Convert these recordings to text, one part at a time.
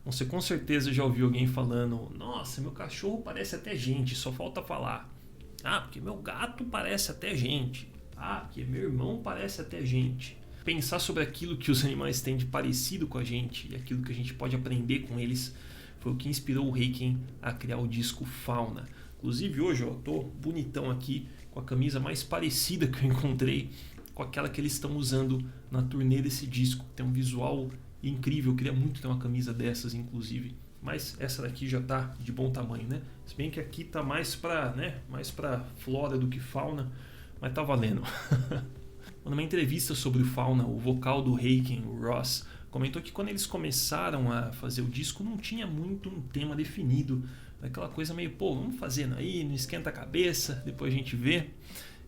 Você com certeza já ouviu alguém falando: nossa, meu cachorro parece até gente, só falta falar. Ah, porque meu gato parece até gente. Ah, porque meu irmão parece até gente. Pensar sobre aquilo que os animais têm de parecido com a gente e aquilo que a gente pode aprender com eles foi o que inspirou o Reiken a criar o disco Fauna. Inclusive hoje eu tô bonitão aqui com a camisa mais parecida que eu encontrei com aquela que eles estão usando na turnê desse disco. Tem um visual incrível, eu queria muito ter uma camisa dessas, inclusive. Mas essa daqui já tá de bom tamanho, né? Se bem que aqui tá mais pra, mais pra flora do que fauna, mas tá valendo. Numa entrevista sobre o Fauna, o vocal do Reiken, o Ross, comentou que quando eles começaram a fazer o disco não tinha muito um tema definido. Aquela coisa meio, pô, vamos fazendo aí, não esquenta a cabeça, depois a gente vê.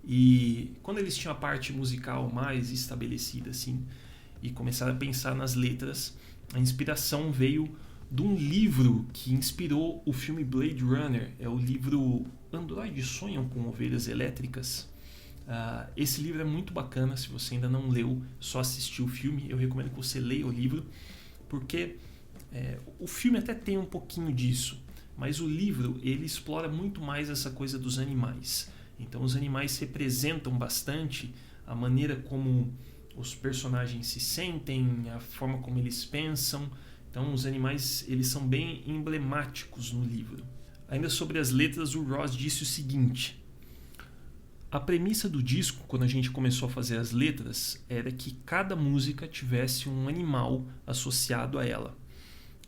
E quando eles tinham a parte musical mais estabelecida, assim, e começaram a pensar nas letras, a inspiração veio de um livro que inspirou o filme Blade Runner. É o livro Androides Sonham com Ovelhas Elétricas. Esse livro é muito bacana. Se você ainda não leu, só assistiu o filme, eu recomendo que você leia o livro, porque o filme até tem um pouquinho disso, mas o livro ele explora muito mais essa coisa dos animais. Então os animais representam bastante a maneira como os personagens se sentem, a forma como eles pensam. Então os animais eles são bem emblemáticos no livro. Ainda sobre as letras, o Ross disse o seguinte: a premissa do disco, quando a gente começou a fazer as letras, era que cada música tivesse um animal associado a ela.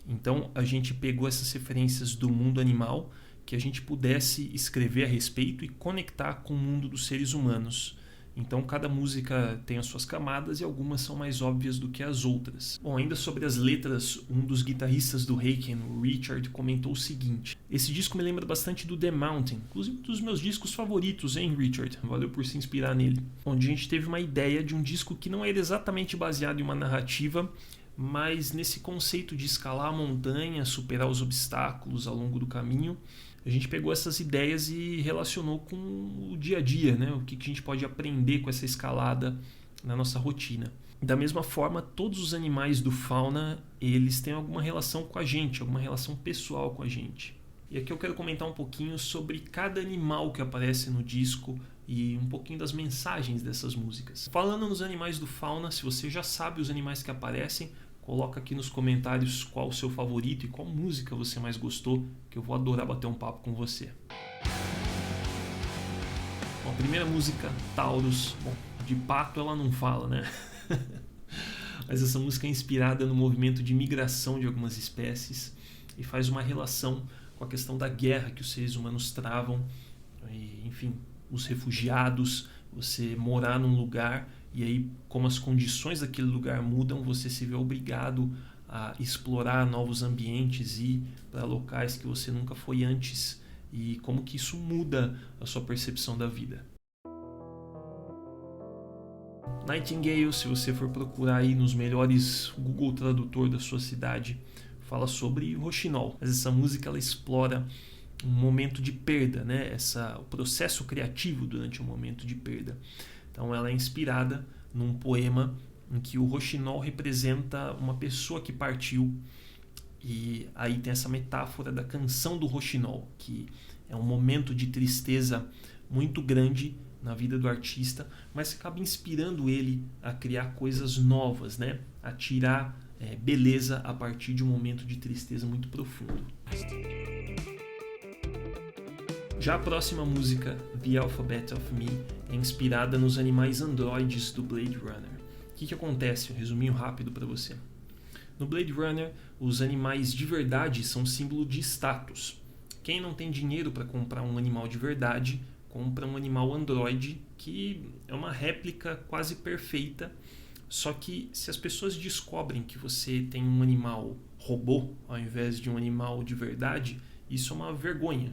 Então a gente pegou essas referências do mundo animal que a gente pudesse escrever a respeito e conectar com o mundo dos seres humanos. Então cada música tem as suas camadas e algumas são mais óbvias do que as outras. Bom, ainda sobre as letras, um dos guitarristas do Reiken, o Richard, comentou o seguinte: esse disco me lembra bastante do The Mountain, inclusive um dos meus discos favoritos, hein, Richard? Valeu por se inspirar nele. Onde a gente teve uma ideia de um disco que não era exatamente baseado em uma narrativa, mas nesse conceito de escalar a montanha, superar os obstáculos ao longo do caminho. A gente pegou essas ideias e relacionou com o dia a dia, né? O que a gente pode aprender com essa escalada na nossa rotina. Da mesma forma, todos os animais do Fauna, eles têm alguma relação com a gente, alguma relação pessoal com a gente. E aqui eu quero comentar um pouquinho sobre cada animal que aparece no disco e um pouquinho das mensagens dessas músicas. Falando nos animais do Fauna, se você já sabe os animais que aparecem, coloca aqui nos comentários qual o seu favorito e qual música você mais gostou, que eu vou adorar bater um papo com você. Bom, a primeira música, Taurus. Bom, de pato ela não fala, né? Mas essa música é inspirada no movimento de migração de algumas espécies e faz uma relação com a questão da guerra que os seres humanos travam. E, enfim, os refugiados, você morar num lugar e aí, como as condições daquele lugar mudam, você se vê obrigado a explorar novos ambientes e ir para locais que você nunca foi antes, e como que isso muda a sua percepção da vida. Nightingale, se você for procurar aí nos melhores Google Tradutor da sua cidade, fala sobre roxinol. Mas essa música ela explora um momento de perda, né? O processo criativo durante um momento de perda. Então ela é inspirada num poema em que o roxinol representa uma pessoa que partiu, e aí tem essa metáfora da canção do roxinol, que é um momento de tristeza muito grande na vida do artista, mas acaba inspirando ele a criar coisas novas, né? A tirar beleza a partir de um momento de tristeza muito profundo. Já a próxima música, The Alphabet of Me, é inspirada nos animais androides do Blade Runner. O que acontece? Um resuminho rápido para você. No Blade Runner, os animais de verdade são símbolo de status. Quem não tem dinheiro para comprar um animal de verdade, compra um animal androide, que é uma réplica quase perfeita. Só que se as pessoas descobrem que você tem um animal robô ao invés de um animal de verdade, isso é uma vergonha.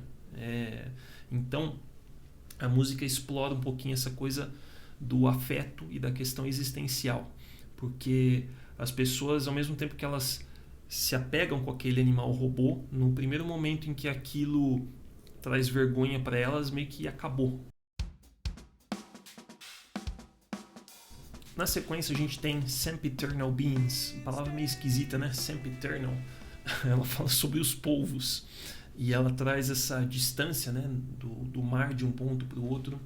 Então a música explora um pouquinho essa coisa do afeto e da questão existencial, porque as pessoas, ao mesmo tempo que elas se apegam com aquele animal robô, no primeiro momento em que aquilo traz vergonha para elas, meio que acabou. Na sequência a gente tem Sempiternal Beings, palavra meio esquisita, né? Sempiternal. ela fala sobre os polvos e ela traz essa distância, né, do mar de um ponto para o outro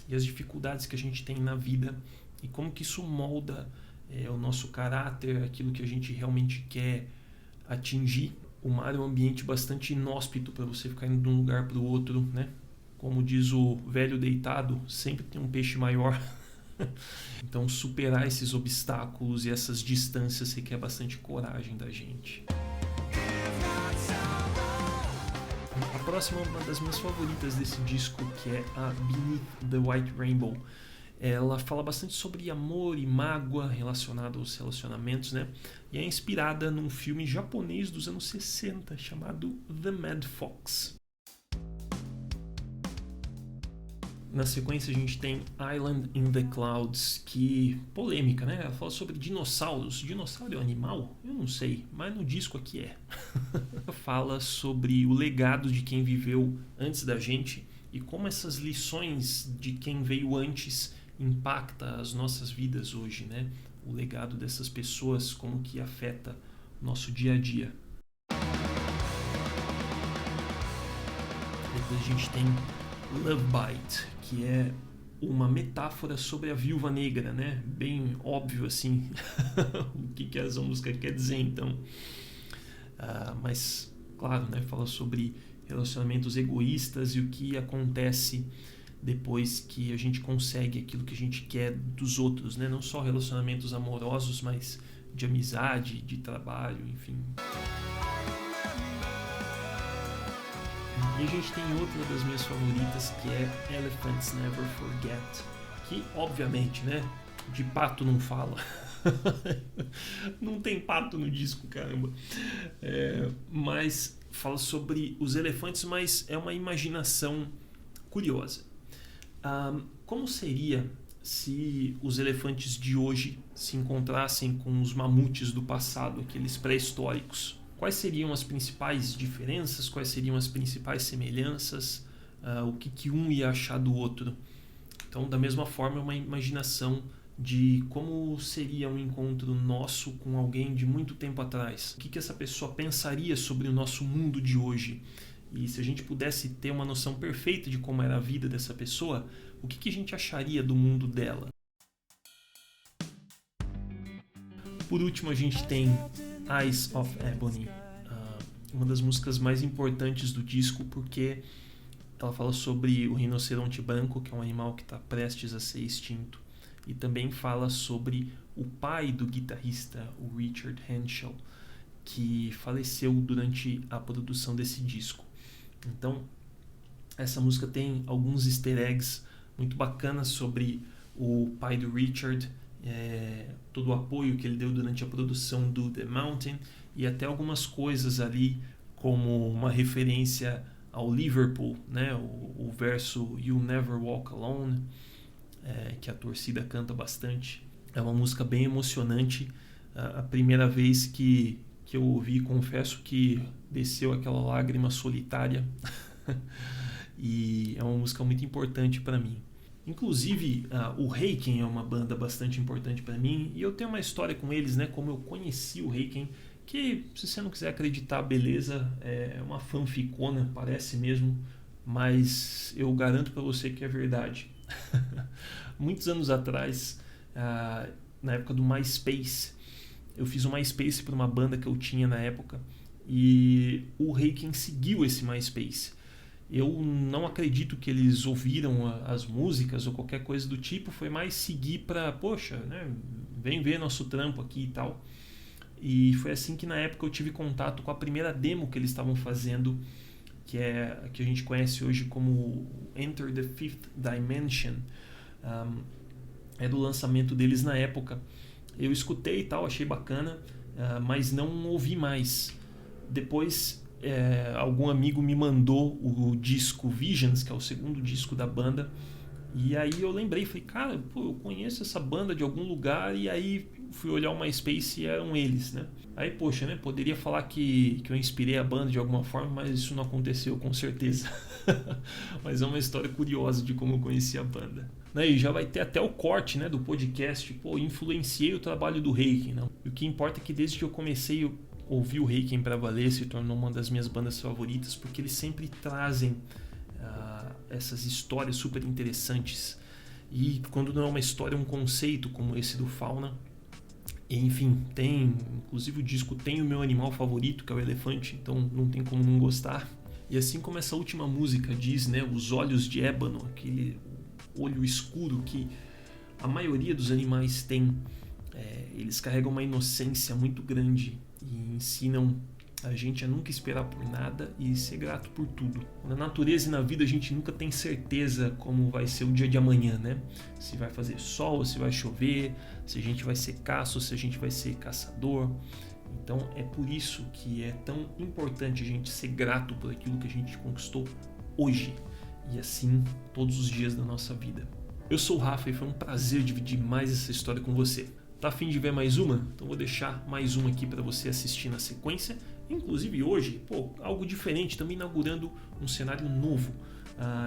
e as dificuldades que a gente tem na vida e como que isso molda o nosso caráter, aquilo que a gente realmente quer atingir. O mar é um ambiente bastante inóspito para você ficar indo de um lugar para o outro, né? Como diz o velho deitado, sempre tem um peixe maior. Então superar esses obstáculos e essas distâncias requer bastante coragem da gente. A próxima é uma das minhas favoritas desse disco, que é a Beneath the White Rainbow. Ela fala bastante sobre amor e mágoa relacionado aos relacionamentos, né? E é inspirada num filme japonês dos anos 60 chamado The Mad Fox. Na sequência a gente tem Island in the Clouds, que polêmica, né? Ela fala sobre dinossauros. Dinossauro é um animal? Eu não sei, mas no disco aqui é. Fala sobre o legado de quem viveu antes da gente e como essas lições de quem veio antes impacta as nossas vidas hoje, né? O legado dessas pessoas, como que afeta o nosso dia a dia. Depois a gente tem Love Bite, que é uma metáfora sobre a viúva negra, né? Bem óbvio assim o que essa música quer dizer, então. Mas, claro, né? Fala sobre relacionamentos egoístas e o que acontece depois que a gente consegue aquilo que a gente quer dos outros, né? Não só relacionamentos amorosos, mas de amizade, de trabalho, enfim. E a gente tem outra das minhas favoritas, que é Elephants Never Forget, que obviamente, né, de pato não fala. Não tem pato no disco, caramba. Mas fala sobre os elefantes, mas é uma imaginação curiosa. Como seria se os elefantes de hoje se encontrassem com os mamutes do passado, aqueles pré-históricos? Quais seriam as principais diferenças? Quais seriam as principais semelhanças? O que um ia achar do outro? Então, da mesma forma, é uma imaginação de como seria um encontro nosso com alguém de muito tempo atrás. O que essa pessoa pensaria sobre o nosso mundo de hoje? E se a gente pudesse ter uma noção perfeita de como era a vida dessa pessoa, o que a gente acharia do mundo dela? Por último, a gente tem Eyes of Ebony, uma das músicas mais importantes do disco, porque ela fala sobre o rinoceronte branco, que é um animal que está prestes a ser extinto, e também fala sobre o pai do guitarrista, o Richard Hentschel, que faleceu durante a produção desse disco. Então, essa música tem alguns easter eggs muito bacanas sobre o pai do Richard, todo o apoio que ele deu durante a produção do The Mountain e até algumas coisas ali como uma referência ao Liverpool, né? o verso You'll Never Walk Alone, que a torcida canta bastante. É uma música bem emocionante. A primeira vez que eu ouvi, confesso que desceu aquela lágrima solitária. E é uma música muito importante para mim. Inclusive, o Haken é uma banda bastante importante para mim, e eu tenho uma história com eles, né? Como eu conheci o Haken, que, se você não quiser acreditar, beleza, é uma fanficona, parece mesmo, mas eu garanto para você que é verdade. Muitos anos atrás, na época do MySpace, eu fiz um MySpace para uma banda que eu tinha na época, e o Haken seguiu esse MySpace. Eu não acredito que eles ouviram as músicas ou qualquer coisa do tipo, foi mais seguir para, poxa, né, vem ver nosso trampo aqui e tal. E foi assim que na época eu tive contato com a primeira demo que eles estavam fazendo, que é a que a gente conhece hoje como Enter the Fifth Dimension. É do lançamento deles na época. Eu escutei e tal, achei bacana, mas não ouvi mais. Depois algum amigo me mandou o disco Visions, que é o segundo disco da banda, e aí eu lembrei, falei, cara, eu conheço essa banda de algum lugar, e aí fui olhar o MySpace e eram eles, né? Aí, poxa, né, poderia falar que eu inspirei a banda de alguma forma, mas isso não aconteceu, com certeza. Mas é uma história curiosa de como eu conheci a banda. E já vai ter até o corte, né, do podcast, influenciei o trabalho do Haken, não? E o que importa é que desde que eu comecei ouvir o Requiem pra Valer se tornou uma das minhas bandas favoritas, porque eles sempre trazem essas histórias super interessantes. E quando não é uma história, é um conceito como esse do Fauna. E, enfim, inclusive o disco tem o meu animal favorito, que é o elefante, então não tem como não gostar. E assim como essa última música diz, né, os olhos de ébano, aquele olho escuro que a maioria dos animais tem, eles carregam uma inocência muito grande e ensinam a gente a nunca esperar por nada e ser grato por tudo. Na natureza e na vida a gente nunca tem certeza como vai ser o dia de amanhã, né? Se vai fazer sol, se vai chover, se a gente vai ser caça ou se a gente vai ser caçador. Então é por isso que é tão importante a gente ser grato por aquilo que a gente conquistou hoje e assim todos os dias da nossa vida. Eu sou o Rafa e foi um prazer dividir mais essa história com você. Tá a fim de ver mais uma? Então vou deixar mais uma aqui para você assistir na sequência. Inclusive hoje, algo diferente, também inaugurando um cenário novo.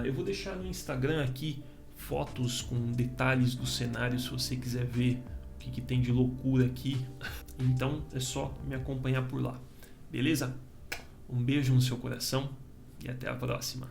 Eu vou deixar no Instagram aqui fotos com detalhes do cenário, se você quiser ver o que tem de loucura aqui. Então é só me acompanhar por lá. Beleza? Um beijo no seu coração e até a próxima.